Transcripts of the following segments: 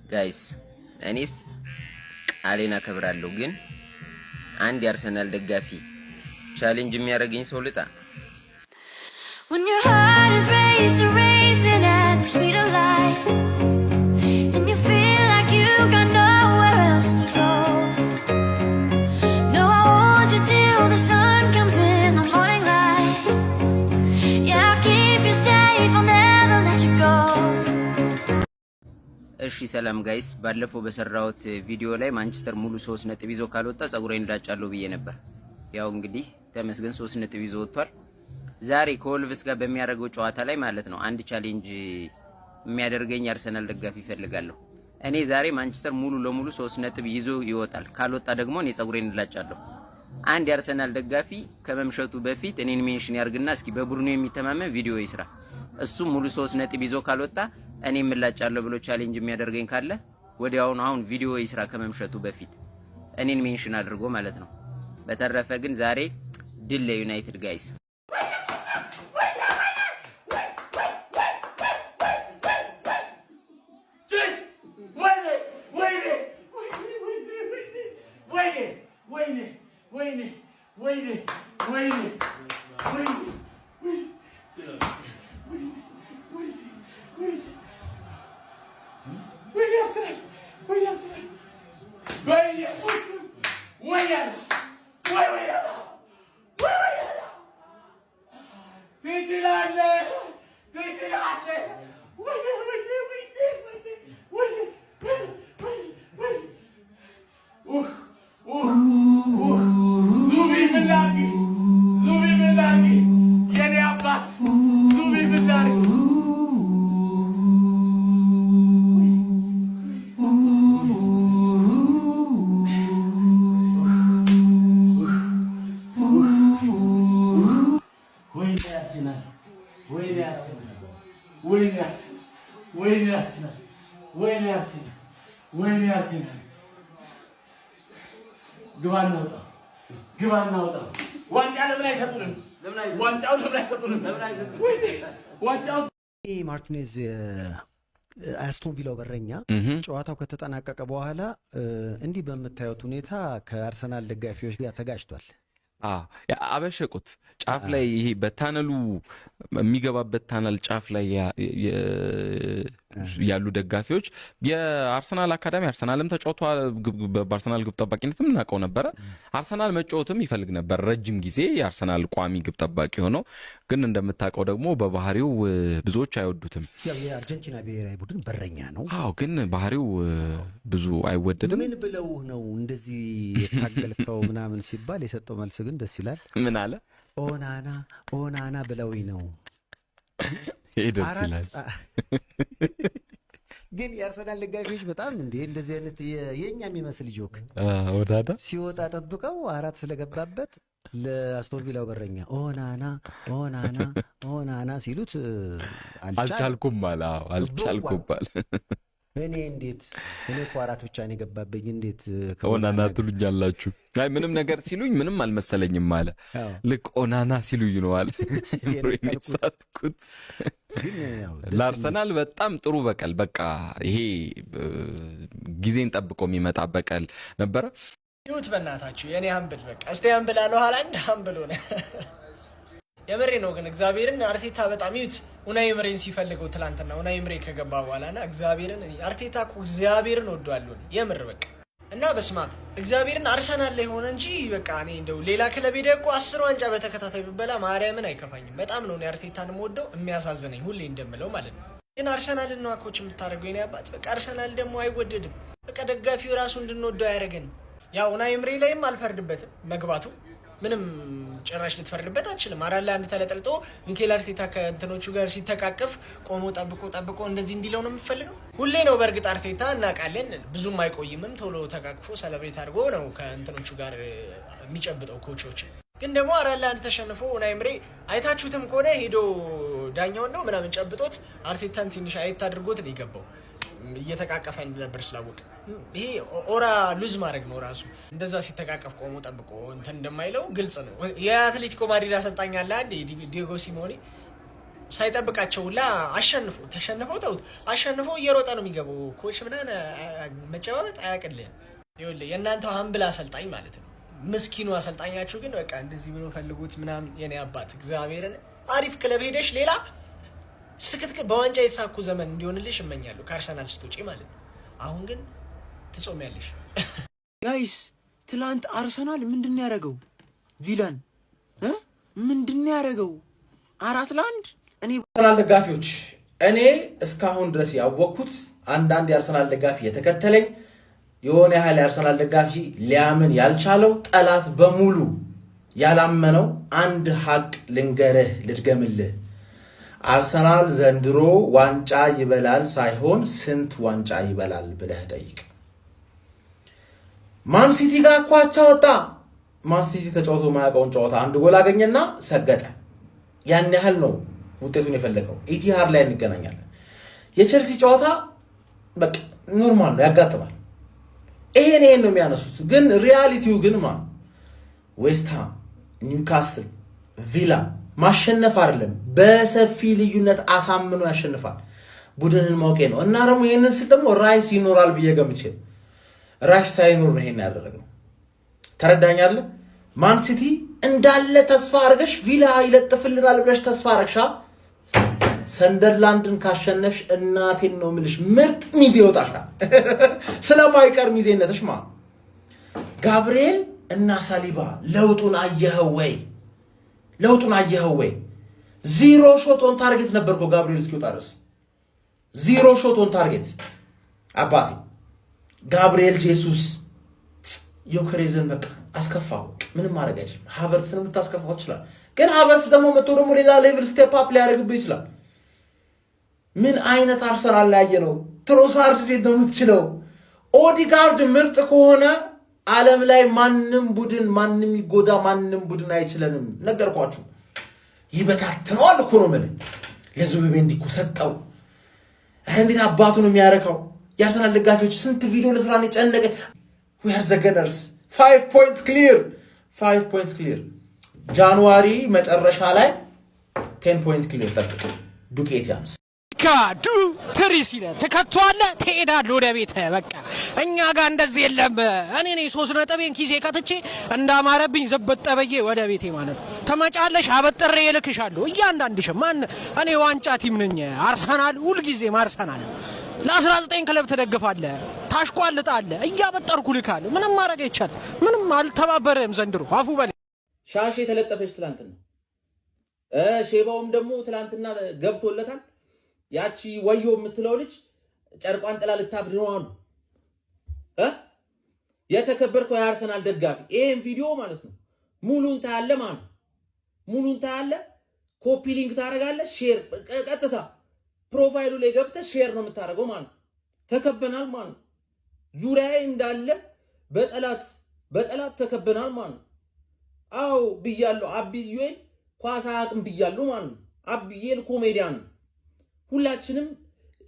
ጋይስ እኔስ ቃሌን አከብራለሁ፣ ግን አንድ የአርሰናል ደጋፊ ቻሌንጅ የሚያደርገኝ ሰው ልጣ። When your heart is racing at the speed of light and you feel like you got nowhere else to go. No, I want you till the sun comes in the morning light. Yeah, I'll keep you safe, I'll never let you go. እሺ ሰላም ጋይስ፣ ባለፈው በሰራሁት ቪዲዮ ላይ ማንቸስተር ሙሉ 3 ነጥብ ይዞ ካልወጣ ጸጉሬን እንዳጫለው ብዬ ነበር። ያው እንግዲህ ተመስገን 3 ነጥብ ይዞ ወጥቷል። ዛሬ ከወልቭስ ጋር በሚያደርገው ጨዋታ ላይ ማለት ነው አንድ ቻሌንጅ የሚያደርገኝ አርሰናል ደጋፊ ይፈልጋለሁ። እኔ ዛሬ ማንቸስተር ሙሉ ለሙሉ 3 ነጥብ ይዞ ይወጣል፣ ካልወጣ ደግሞ እኔ ጸጉሬን እንዳጫለው። አንድ የአርሰናል ደጋፊ ከመምሸቱ በፊት እኔን ሜንሽን ያርግና እስኪ በቡድኑ የሚተማመን ቪዲዮ ይስራ። እሱ ሙሉ 3 ነጥብ ይዞ ካልወጣ እኔ ምላጫለሁ ብሎ ቻሌንጅ የሚያደርገኝ ካለ ወዲያውኑ አሁን ቪዲዮ ይስራ ከመምሸቱ በፊት እኔን ሜንሽን አድርጎ ማለት ነው። በተረፈ ግን ዛሬ ድል ለዩናይትድ ጋይስ። ግባና ወጣ ዋንጫ ለምን አይሰጡንም? ዋንጫው ለምን አይሰጡንም? ዋንጫው ማርቲኔዝ አስቶን ቪላው በረኛ ጨዋታው ከተጠናቀቀ በኋላ እንዲህ በምታዩት ሁኔታ ከአርሰናል ደጋፊዎች ጋር ተጋጭቷል። አበሸቁት ጫፍ ላይ ይሄ በታነሉ የሚገባበት ታነል ጫፍ ላይ ያሉ ደጋፊዎች የአርሰናል አካዳሚ አርሰናልም ተጫውቷል። በአርሰናል ግብ ጠባቂነትም እናውቀው ነበረ። አርሰናል መጫወትም ይፈልግ ነበር ረጅም ጊዜ የአርሰናል ቋሚ ግብ ጠባቂ ሆኖ፣ ግን እንደምታውቀው ደግሞ በባህሪው ብዙዎች አይወዱትም። ያው የአርጀንቲና ብሔራዊ ቡድን በረኛ ነው። ግን ባህሪው ብዙ አይወደድም። ምን ብለው ነው እንደዚህ የታገልከው ምናምን ሲባል የሰጠው መልስ ግን ደስ ይላል። ምን አለ? ኦናና ብለውኝ ነው። ይሄ ደስ ይላል። ግን የአርሰናል ደጋፊዎች በጣም እንደዚህ አይነት የኛ የሚመስል ጆክ ወዳዳ ሲወጣ ጠብቀው 4 ስለገባበት ለአስቶን ቪላው በረኛ ኦናና ሲሉት አልቻልኩም አለ። እኔ እኮ 4 ብቻ ነው የገባብኝ፣ እንዴት ኦናና ትሉኛላችሁ? አይ ምንም ነገር ሲሉኝ ምንም አልመሰለኝም አለ። ልክ ኦናና ሲሉኝ ነው አለ የተሳትኩት። ለአርሰናል በጣም ጥሩ በቀል፣ በቃ ይሄ ጊዜን ጠብቆ የሚመጣ በቀል ነበረ። ይሁት በእናታችሁ የኔ አምብል በቃ እስቲ አምብል አለው ኋላ እንደ አምብል ሆነ። የምሬ ነው ግን እግዚአብሔርን አርቴታ በጣም ይሁት ኡናይ ኤምሬን ሲፈልገው ትላንትና ኡናይ ኤምሬ ከገባ በኋላና እግዚአብሔርን አርቴታ እኮ እግዚአብሔርን ወዷለሁ የምር በቃ እና በስማ እግዚአብሔርን አርሰናል ላይ ሆነ እንጂ በቃ እኔ እንደው ሌላ ክለብ ሄደ እኮ 10 ዋንጫ በተከታታይ ብበላ ማርያምን አይከፋኝም። በጣም ነው አርቴታን የምወደው የሚያሳዝነኝ ሁሌ እንደምለው ማለት ነው። ግን አርሰናልን ነው ኮች የምታደርገው የኔ አባት። በቃ አርሰናል ደግሞ አይወደድም። በቃ ደጋፊው ራሱ እንድንወደው ያደርገን። ያው ኡናይ ኤምሬ ላይም አልፈርድበትም መግባቱ ምንም ጭራሽ ልትፈርድበት አትችልም። አራላ አንድ ተለጥልጦ ሚኬል አርቴታ ከእንትኖቹ ጋር ሲተቃቀፍ ቆሞ ጠብቆ እንደዚህ እንዲለው ነው የምፈልገው። ሁሌ ነው በእርግጥ አርቴታ እናውቃለን፣ ብዙም አይቆይምም። ቶሎ ተቃቅፎ ሰለብሬት አድርጎ ነው ከእንትኖቹ ጋር የሚጨብጠው ኮቾች። ግን ደግሞ አራላ አንድ ተሸንፎ ኡናይ ኤምሬ አይታችሁትም ከሆነ ሄዶ ዳኛውን ነው ምናምን ጨብጦት አርቴታን ትንሽ አየት አድርጎት ነው የገባው። እየተቃቀፈ ነበር ስላወቀ ይሄ ኦራ ሉዝ ማድረግ ነው ራሱ። እንደዛ ሲተቃቀፍ ቆሞ ጠብቆ እንትን እንደማይለው ግልጽ ነው። የአትሌቲኮ ማድሪድ አሰልጣኝ አለ አንዴ ዲየጎ ሲሞኔ ሳይጠብቃቸው ላ ተሸንፈው ተውት አሸንፈው እየሮጠ ነው የሚገባው። ኮች ምናምን መጨባበጥ አያውቅልህም። ይኸውልህ የእናንተው ሀምብል አሰልጣኝ ማለት ነው። ምስኪኑ አሰልጣኛችሁ ግን በቃ እንደዚህ ብሎ ፈልጉት ምናምን። የኔ አባት እግዚአብሔርን አሪፍ ክለብ ሄደሽ ሌላ ስክትክ በዋንጫ የተሳኩ ዘመን እንዲሆንልሽ እመኛለሁ ከአርሰናል ስትወጪ ማለት ነው። አሁን ግን ትጾሚያለሽ። ጋይስ ትላንት አርሰናል ምንድን ያደረገው ቪላን ምንድን ያደረገው 4-1። እኔ አርሰናል ደጋፊዎች እኔ እስካሁን ድረስ ያወቅኩት አንዳንድ የአርሰናል ደጋፊ የተከተለኝ የሆነ ያህል የአርሰናል ደጋፊ ሊያምን ያልቻለው ጠላት በሙሉ ያላመነው አንድ ሀቅ ልንገርህ ልድገምልህ። አርሰናል ዘንድሮ ዋንጫ ይበላል ሳይሆን ስንት ዋንጫ ይበላል ብለህ ጠይቅ። ማን ሲቲ ጋር እኮ አቻ ወጣ። ማን ሲቲ ተጫውቶ የማያውቀውን ጨዋታ አንድ ጎል አገኘና ሰገጠ። ያን ያህል ነው ውጤቱን የፈለገው። ኢቲሃድ ላይ እንገናኛለን። የቼልሲ ጨዋታ በቃ ኖርማል ነው፣ ያጋጥማል። ይሄን ነው የሚያነሱት። ግን ሪያሊቲው ግን ዌስትሃም፣ ኒውካስል፣ ቪላ ማሸነፍ አይደለም በሰፊ ልዩነት አሳምኖ ያሸንፋል። ቡድንን ማውቄ ነው። እና ደግሞ ይሄንን ስል ደግሞ ራይስ ይኖራል ብዬ ገምቼ ራይስ ሳይኖር ነው ይሄን ያደረግነው። ተረዳኛለህ? ማን ሲቲ እንዳለ ተስፋ አርገሽ ቪላ ይለጥፍልናል ብለሽ ተስፋ አርገሻ ሰንደርላንድን ካሸነፍሽ እናቴን ነው የምልሽ ምርጥ ሚዜ ይወጣሻል። ስለማይቀር ሚዜነትሽ ጋብርኤል እና ሳሊባ ለውጡን አየኸው ወይ? ለውጡን አየኸው ወይ? 0 ሾት ኦን ታርጌት ነበርኮ ጋብርኤል እስኪወጣ ድረስ 0 ሾት ኦን ታርጌት። አባቴ ጋብርኤል ጄሱስ ዮከሬዝን በቃ አስከፋው። ምንም ማድረግ አይችልም። ሃቨርትስንም ልታስከፋው ይችላል። ግን ሃቨርትስ ደግሞ መጥቶ ደግሞ ሌላ ሌቭል ስቴፕ አፕ ሊያደርግብህ ይችላል። ምን አይነት አርሰናል ላይ ነው? ትሮሳርድ እንዴት ነው የምትችለው? ኦዲጋርድ ምርጥ ከሆነ ዓለም ላይ ማንም ቡድን ማንም ይጎዳ ማንም ቡድን አይችለንም። ነገርኳችሁ። ይበታትነዋል እኮ ነው ማለት ለዙቢሜንዲ እኮ ሰጠው። እንዴት አባቱ ነው የሚያረካው? የአርሰናል ደጋፊዎች ስንት ቪዲዮ ለስራን የጨነቀ we are the gunners 5 points clear 5 points clear ጃንዋሪ መጨረሻ ላይ 10 points clear ጠብቅ። ዱቄት ያንስ ካዱ ትሪሲለ ተከቷለ ትሄዳለህ ወደ ቤት። በቃ እኛ ጋር እንደዚህ የለም። እኔ ነኝ 3 ነጥቤን ኪሴ ከትቼ እንዳማረብኝ ዘበጠበዬ ወደ ቤቴ ማለት ነው። ተመጫለሽ አበጥሬ እልክሻለሁ። እያንዳንድሽ ማን እኔ ዋንጫ ቲም ነኝ። አርሰናል ሁልጊዜም አርሰናል ለ19 ክለብ ተደግፋለህ፣ ታሽቋልጣለህ፣ እያበጠርኩ ልካለሁ። ምንም ማድረግ አይቻልም። ምንም አልተባበረም ዘንድሮ። አፉ በል ሻሽ የተለጠፈች ትላንትና ሼባውም ደግሞ ትላንትና ገብቶለታል። ያቺ ወዮ የምትለው ልጅ ጨርቋን ጥላ ልታብድ ነው አሉ። የተከበርከው የአርሰናል ደጋፊ ይሄን ቪዲዮ ማለት ነው ሙሉን ታያለህ ማለት ነው። ሙሉን ታያለህ፣ ኮፒ ሊንክ ታደርጋለህ፣ ሼር ቀጥታ ፕሮፋይሉ ላይ ገብተህ ሼር ነው የምታደርገው ማለት ነው። ተከበናል ማለት ነው። ዙሪያዬ እንዳለ በጠላት ተከበናል ማለት ነው። አዎ ብያለሁ። አብዩኤል ኳስ አያውቅም ብያለሁ ማለት ነው። አብዩኤል ኮሜዲያን ነው። ሁላችንም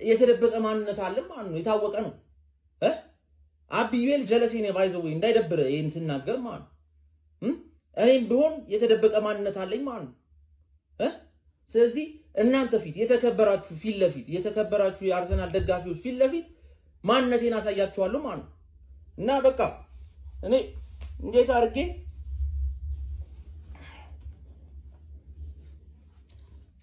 የተደበቀ ማንነት አለ ማለት ነው። የታወቀ ነው። አብዩኤል ጀለሴ ነው ባይዘው እንዳይደብረ ይሄን ስናገር ማለት ነው። እኔም ቢሆን የተደበቀ ማንነት አለኝ ማለት ነው። ስለዚህ እናንተ ፊት የተከበራችሁ ፊት ለፊት የተከበራችሁ የአርሰናል ደጋፊዎች ፊት ለፊት ማንነቴን አሳያችኋለሁ ማለት ነው። እና በቃ እኔ እንዴት አድርጌ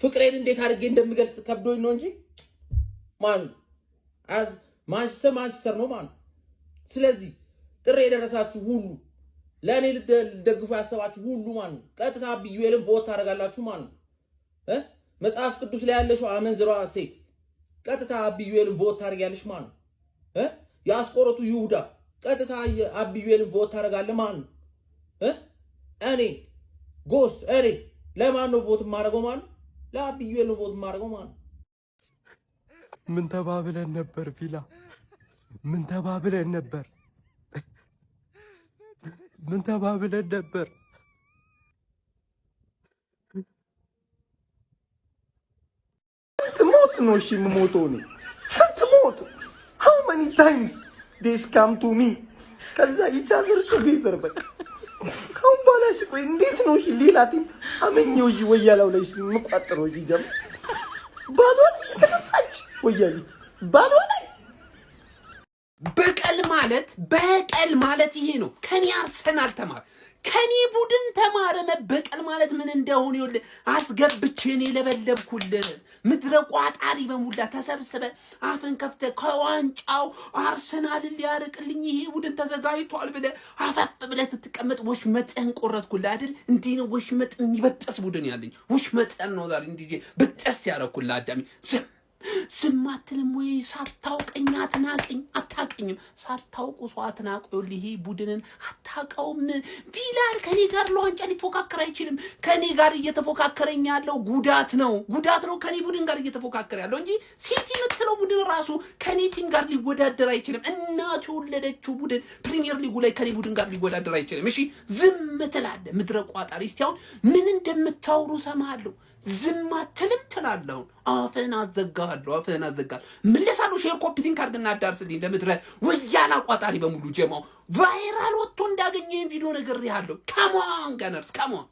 ፍቅሬን እንዴት አድርጌ እንደምገልጽ ከብዶኝ ነው እንጂ ማንቸስተር ነው ማለት ነው። ስለዚህ ጥሪ የደረሳችሁ ሁሉ ለእኔ ልደግፉ ያሰባችሁ ሁሉ ማለት ነው ቀጥታ አብዩኤልን ቮት ታደርጋላችሁ ማለት ነው። መጽሐፍ ቅዱስ ላይ ያለሽው አመንዝሯ ሴት ቀጥታ አብዩኤልን ቮት ታደርጊያለሽ ማለት ነው። የአስቆሮቱ ይሁዳ ቀጥታ አብዩኤልን ቮት ታደርጋለህ ማለት ነው። እኔ ጎስት እኔ ለማን ነው ቮት የማደርገው ማለት ነው? ለአብዩኤል ነው ቮት የማደርገው ማለት ነው። ምን ተባብለን ነበር ቪላ? ምን ተባብለን ነበር? ምን ተባብለን ነበር? ሞት ነው እሺ፣ የምሞተው ነው። ስንት ሞት how many times they come to me ከዛ ይቻዝር together በቃ ካሁን በኋላ እሺ፣ ቆይ እንዴት ነው እሺ ሌላ ቲም አመኘው እሺ ወያላው ላይ እሺ የምቋጥረው እሺ ጀም ባሏን እየተነሳች ወያዩት ባሏን በቀል ማለት ይሄ ነው። ከኔ አርሰናል ተማር፣ ከኔ ቡድን ተማረ። መበቀል ማለት ምን እንደሆነ ይኸውልህ አስገብቼ እኔ ለበለብኩልህ። ምድረ ቋጣሪ በሙላ ተሰብስበ አፍን ከፍተ ከዋንጫው አርሰናልን ሊያርቅልኝ ይሄ ቡድን ተዘጋጅቷል ብለህ አፈፍ ብለህ ስትቀመጥ ወሽመጥህን ቆረጥኩልህ አይደል? እንዲህ ነው ወሽመጥ የሚበጠስ ቡድን ያለኝ። ወሽመጥህን ነው ዛሬ እንዲህ በጠስ ያረኩልህ አዳሚ። ዝም አትልም ወይ? ሳታውቀኝ አትናቀኝ። አታቀኝም። ሳታውቁ ሰው አትናቁ። ይሄ ቡድንን አታውቀውም። ቪላል ከኔ ጋር ለዋንጫ ሊፎካከር አይችልም። ከኔ ጋር እየተፎካከረኝ ያለው ጉዳት ነው። ከኔ ቡድን ጋር እየተፎካከረ ያለው እንጂ ሲቲ የምትለው ቡድን ራሱ ከኔ ቲም ጋር ሊወዳደር አይችልም። እናቱ የወለደችው ቡድን ፕሪሚየር ሊጉ ላይ ከኔ ቡድን ጋር ሊወዳደር አይችልም። እሺ ዝም ትላለህ ምድረ ቋጣሪ። እስቲ አሁን ምን እንደምታወሩ ሰማለሁ። ዝም አትልም ትላለህ። አፍህን አዘጋለሁ። መለሳሉ። ሼር ኮፒ ሊንክ አድርግና አዳርስልኝ ለምድረ ወያላ ቋጣሪ በሙሉ ጀማው ቫይራል ወጥቶ እንዳገኘ ቪዲዮ ነገር ያለው ካሞን ጋነርስ ካሞን